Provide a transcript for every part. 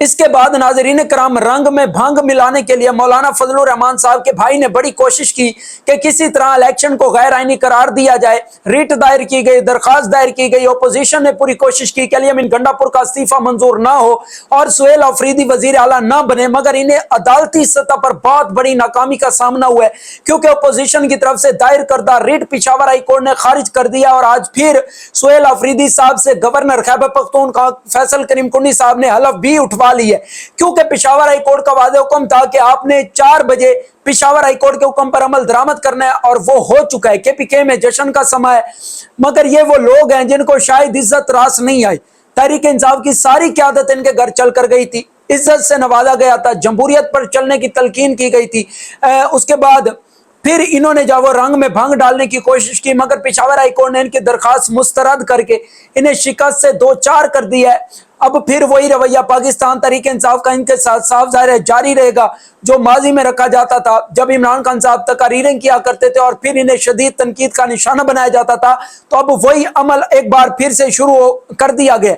اس کے بعد ناظرین کرام رنگ میں بھنگ ملانے کے لیے مولانا فضل الرحمان صاحب کے بھائی نے بڑی کوشش کی کہ کسی طرح الیکشن کو غیر آئینی قرار دیا جائے. ریٹ دائر کی گئی, درخواست دائر کی گئی, اپوزیشن نے پوری کوشش کی کہ علی امین گنڈا پور کا استعفیٰ منظور نہ ہو اور سہیل آفریدی وزیر اعلیٰ نہ بنے, مگر انہیں عدالتی سطح پر بہت بڑی ناکامی کا سامنا ہوا ہے, کیونکہ اپوزیشن کی طرف سے دائر کردہ ریٹ پشاور ہائی کورٹ نے خارج کر دیا اور آج پھر سہیل آفریدی صاحب سے گورنر خیبر پختونخوا فیصل کریم کنی صاحب نے حلف بھی اٹھوا لی ہے, کیونکہ پشاور ہائی کورٹ کا واضح حکم تھا کہ آپ نے 4 بجے پشاور ہائی کورٹ کے حکم پر عمل درآمد کرنا ہے, اور وہ ہو چکا ہے. KPK میں جشن کا سما ہے, مگر یہ وہ لوگ ہیں جن کو شاید عزت راس نہیں آئی. تحریک انصاف کی ساری قیادت ان کے گھر چل کر گئی تھی, عزت سے نوازا گیا تھا, جمہوریت پر چلنے کی تلقین کی گئی تھی. اس کے بعد پھر انہوں نے جب وہ رنگ میں بھنگ ڈالنے کی کوشش کی, مگر پشاور ہائی کورٹ نے ان کی درخواست مسترد کر کے انہیں شکست سے 2-4 کر دیا ہے. اب پھر وہی رویہ پاکستان تحریک انصاف کا ان کے ساتھ صاف ظاہر ہے جاری رہے گا جو ماضی میں رکھا جاتا تھا, جب عمران خان صاحب تقاریریں کیا کرتے تھے اور پھر انہیں شدید تنقید کا نشانہ بنایا جاتا تھا, تو اب وہی عمل ایک بار پھر سے شروع کر دیا گیا.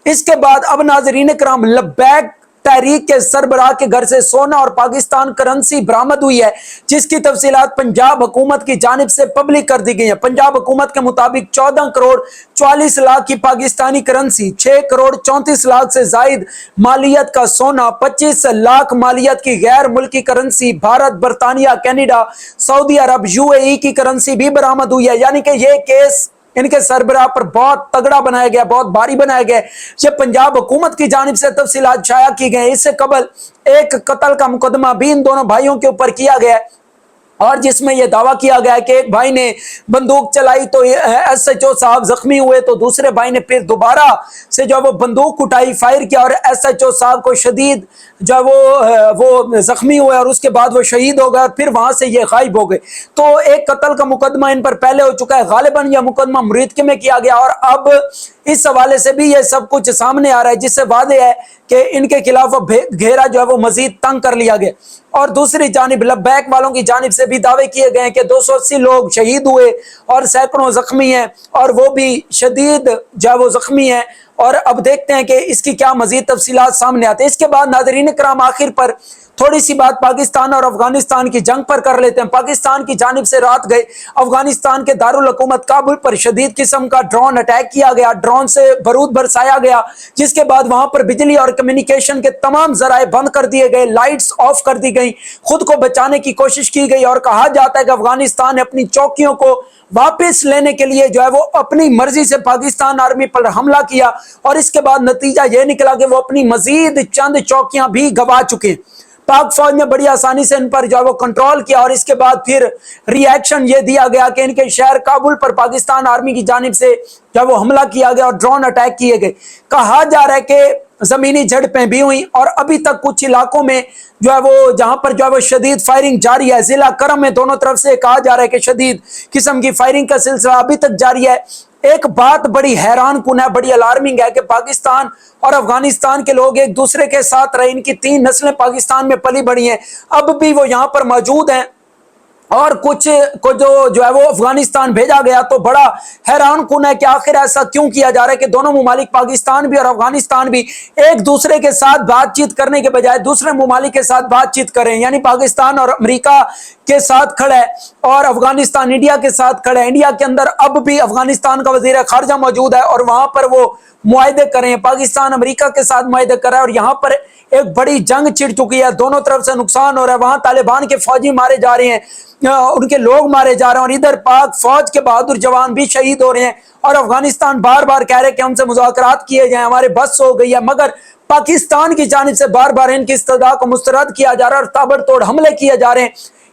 اس کے بعد اب ناظرین کرام لبیک تحریک کے سربراہ کے گھر سے سونا اور پاکستان کرنسی برآمد ہوئی ہے, جس کی تفصیلات پنجاب حکومت کی جانب سے پبلک کر دی گئی ہیں. پنجاب حکومت کے مطابق 14 کروڑ 44 لاکھ کی پاکستانی کرنسی, 6 کروڑ 34 لاکھ سے زائد مالیت کا سونا, 25 لاکھ مالیت کی غیر ملکی کرنسی, بھارت, برطانیہ, کینیڈا, سعودی عرب, UAE کی کرنسی بھی برآمد ہوئی ہے. یعنی کہ یہ کیس ان کے سربراہ پر بہت تگڑا بنایا گیا, بہت بھاری بنایا گیا. یہ پنجاب حکومت کی جانب سے تفصیلات شائع کی گئے. اس سے قبل ایک قتل کا مقدمہ بھی ان دونوں بھائیوں کے اوپر کیا گیا ہے, اور جس میں یہ دعویٰ کیا گیا ہے کہ ایک بھائی نے بندوق چلائی تو SHO صاحب زخمی ہوئے, تو دوسرے بھائی نے پھر دوبارہ سے جو وہ بندوق اٹھائی, فائر کیا, اور SHO صاحب کو شدید جو وہ زخمی ہوئے, اور اس کے بعد وہ شہید ہو گئے, اور پھر وہاں سے یہ غائب ہو گئے. تو ایک قتل کا مقدمہ ان پر پہلے ہو چکا ہے, غالباً یہ مقدمہ مریدکے میں کیا گیا, اور اب اس حوالے سے بھی یہ سب کچھ سامنے آ رہا ہے, جس سے واضح ہے کہ ان کے خلاف گھیرا جو ہے وہ مزید تنگ کر لیا گیا. اور دوسری جانب لبیک والوں کی جانب سے بھی دعوے کیے گئے ہیں کہ 280 لوگ شہید ہوئے اور سینکڑوں زخمی ہیں, اور وہ بھی شدید جو ہے وہ زخمی ہیں. اور اب دیکھتے ہیں کہ اس کی کیا مزید تفصیلات سامنے آتے ہیں. اس کے بعد ناظرین کرام آخر پر تھوڑی سی بات پاکستان اور افغانستان کی جنگ پر کر لیتے ہیں. پاکستان کی جانب سے رات گئے افغانستان کے دارالحکومت کابل پر شدید قسم کا ڈرون اٹیک کیا گیا, ڈرون سے بارود برسایا گیا, جس کے بعد وہاں پر بجلی اور کمیونیکیشن کے تمام ذرائع بند کر دیے گئے, لائٹس آف کر دی گئی, خود کو بچانے کی کوشش کی گئی, اور کہا جاتا ہے کہ افغانستان نے اپنی چوکیوں کو واپس لینے کے لیے جو ہے وہ اپنی مرضی سے پاکستان آرمی پر حملہ کیا, اور اس کے بعد نتیجہ یہ نکلا کہ وہ اپنی مزید چند چوکیاں بھی گوا چکے. پاک فوج نے بڑی آسانی سے ان پر جو ہے وہ کنٹرول کیا, اور اس کے بعد پھر ری ایکشن یہ دیا گیا کہ ان کے شہر کابل پر پاکستان آرمی کی جانب سے جو ہے وہ حملہ کیا گیا اور ڈرون اٹیک کیے گئے. کہا جا رہا ہے کہ زمینی جھڑپیں بھی ہوئیں, اور ابھی تک کچھ علاقوں میں جو ہے وہ جہاں پر جو ہے وہ شدید فائرنگ جاری ہے. ضلع کرم میں دونوں طرف سے کہا جا رہا ہے کہ شدید قسم کی فائرنگ کا سلسلہ ابھی تک جاری ہے. ایک بات بڑی حیران کن ہے, بڑی الارمنگ ہے کہ پاکستان اور افغانستان کے لوگ ایک دوسرے کے ساتھ رہے, ان کی 3 نسلیں پاکستان میں پلی بڑھی ہیں, اب بھی وہ یہاں پر موجود ہیں, اور کچھ کو جو ہے وہ افغانستان بھیجا گیا. تو بڑا حیران کن ہے کہ آخر ایسا کیوں کیا جا رہا ہے کہ دونوں ممالک پاکستان بھی اور افغانستان بھی ایک دوسرے کے ساتھ بات چیت کرنے کے بجائے دوسرے ممالک کے ساتھ بات چیت کریں. یعنی پاکستان اور امریکہ کے ساتھ کھڑا ہے, اور افغانستان انڈیا کے ساتھ کھڑا ہے. انڈیا کے اندر اب بھی افغانستان کا وزیر خارجہ موجود ہے, اور وہاں پر وہ معاہدے کریں, پاکستان امریکہ کے ساتھ معاہدے کر رہا ہے, اور یہاں پر ایک بڑی جنگ چھڑ چکی ہے, دونوں طرف سے نقصان ہو رہا ہے. وہاں طالبان کے فوجی مارے جا رہے ہیں, ان کے لوگ مارے جا رہے ہیں, اور ادھر پاک فوج کے بہادر جوان بھی شہید ہو رہے ہیں, اور افغانستان بار بار کہہ رہے کہ ہم سے مذاکرات کیے جائیں, ہمارے بس ہو گئی ہے, مگر پاکستان کی جانب سے بار بار ان کی استدعا کو مسترد کیا جا رہا ہے اور تابڑ توڑ حملے کیے جا رہے ہیں.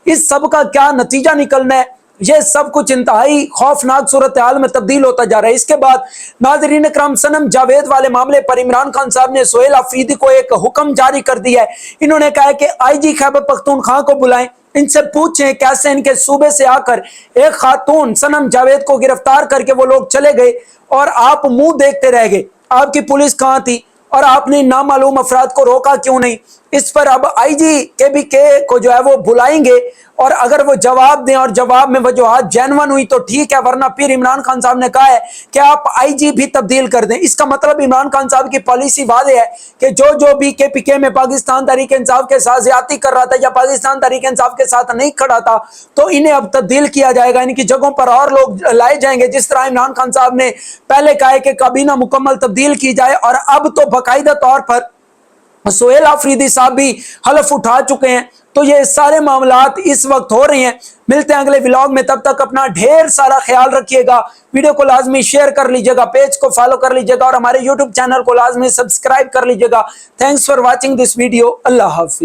اس سب کا کیا نتیجہ نکلنا ہے, یہ سب کچھ انتہائی خوفناک صورتحال میں تبدیل ہوتا جا رہا ہے. اس کے بعد ناظرین اکرام صنم جاوید والے معاملے پر عمران خان صاحب نے سہیل آفریدی کو ایک حکم جاری کر دیا ہے. انہوں نے کہا ہے کہ IG خیبر پختونخوا کو بلائیں, ان سے پوچھیں کیسے ان کے صوبے سے آ کر ایک خاتون صنم جاوید کو گرفتار کر کے وہ لوگ چلے گئے, اور آپ منہ دیکھتے رہ گئے. آپ کی پولیس کہاں تھی, اور آپ نے نامعلوم افراد کو روکا کیوں نہیں؟ اس پر اب آئی جی KPK کو جو ہے وہ بلائیں گے اور اگر وہ جواب دیں اور جواب میں وجوہات جینون ہوئی تو ٹھیک ہے، ورنہ پھر عمران خان صاحب نے کہا ہے کہ آپ آئی جی بھی تبدیل کر دیں۔ اس کا مطلب عمران خان صاحب کی پالیسی واضح ہے کہ جو بھی KPK میں پاکستان تحریک انصاف کے ساتھ زیادتی کر رہا تھا یا پاکستان تحریک انصاف کے ساتھ نہیں کھڑا تھا تو انہیں اب تبدیل کیا جائے گا، ان کی جگہوں پر اور لوگ لائے جائیں گے، جس طرح عمران خان صاحب نے پہلے کہا ہے کہ کابینہ مکمل تبدیل کی جائے، اور اب تو باقاعدہ طور پر سہیل آفریدی صاحب بھی حلف اٹھا چکے ہیں۔ تو یہ سارے معاملات اس وقت ہو رہے ہیں۔ ملتے ہیں اگلے ولاگ میں، تب تک اپنا ڈھیر سارا خیال رکھیے گا۔ ویڈیو کو لازمی شیئر کر لیجئے گا، پیج کو فالو کر لیجئے گا اور ہمارے یوٹیوب چینل کو لازمی سبسکرائب کر لیجئے گا۔ Thanks for watching this video. اللہ حافظ۔